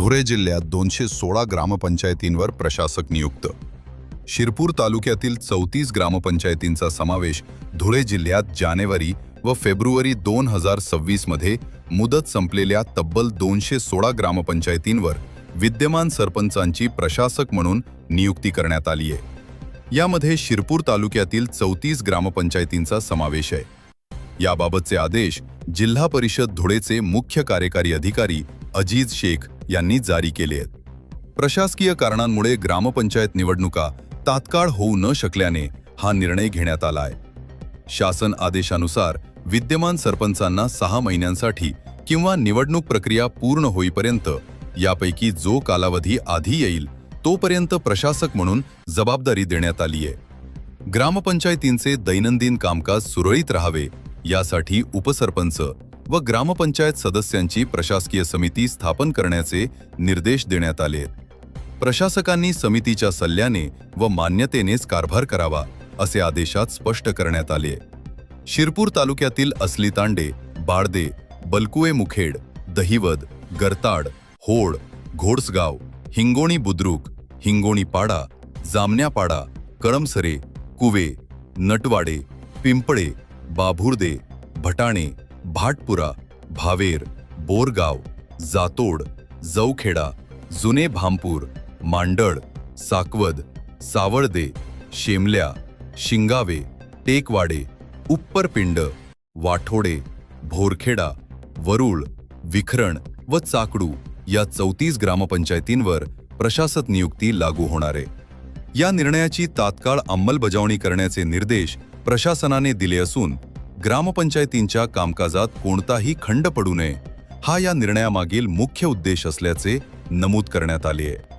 धुळे जिल्ह्यात 216 ग्रामपंचायतींवर प्रशासक नियुक्त। शिरपूर तालुक्यातील 34 ग्रामपंचायतींचा समावेश धुळे जिल्ह्यात जानेवारी व फेब्रुवारी 2026 मध्ये मुदत संपलेल्या तब्बल 216 ग्रामपंचायतींवर विद्यमान सरपंचांची प्रशासक म्हणून नियुक्ती करण्यात आली आहे। यामध्ये शिरपूर तालुक्यातील 34 ग्रामपंचायतींचा समावेश आहे। याबाबतचे आदेश जिल्हा परिषद धुळेचे मुख्य कार्यकारी अधिकारी अजीज शेख यांनी जारी केले आहेत। प्रशासकीय कारणांमुळे ग्रामपंचायत निवडणुका तात्काळ होऊ न शकल्याने हा निर्णय घेण्यात आला आहे। शासन आदेशानुसार विद्यमान सरपंचांना 6 महिन्यांसाठी किंवा निवडणूक प्रक्रिया पूर्ण होईपर्यंत यापैकी जो कालावधी आधी येईल तोपर्यंत प्रशासक म्हणून जबाबदारी देण्यात आली आहे। ग्रामपंचायतींचे दैनंदिन कामकाज सुरळीत राहावे यासाठी उपसरपंच व ग्रामपंचायत सदस्यांची प्रशासकीय समिती स्थापन करण्याचे निर्देश देण्यात आले आहेत। प्रशासकांनी समितीच्या सल्ल्याने व मान्यतेनेच कारभार करावा असे आदेशात स्पष्ट करण्यात आले आहे। शिरपूर तालुक्यातील असलीतांडे, बाळदे, बलकुवे मुखेड, दहिवद, गरताड, होड, घोडसगाव, हिंगोणी बुद्रुक, हिंगोणी पाडा, जामण्यापाडा, कळमसरे, कुवे, नटवाडे, पिंपळे, बाभुर्दे, भटाणे, भाटपुरा, भावेर, बोरगाव, जातोड, जवखेडा, जुने भामपूर, मांडळ, साकवद, सावळदे, शेमल्या, शिंगावे, टेकवाडे, उप्परपिंड, वाठोडे, भोरखेडा, वरुळ, विखरण व चाकडू या 34 ग्रामपंचायतींवर प्रशासक नियुक्ती लागू होणार आहे। या निर्णयाची तात्काळ अंमलबजावणी करण्याचे निर्देश प्रशासनाने दिले असून ग्रामपंचायतींच्या कामकाजात कोणताही खंड पडू नये हा या निर्णयामागील मुख्य उद्देश असल्याचे नमूद करण्यात आले आहे।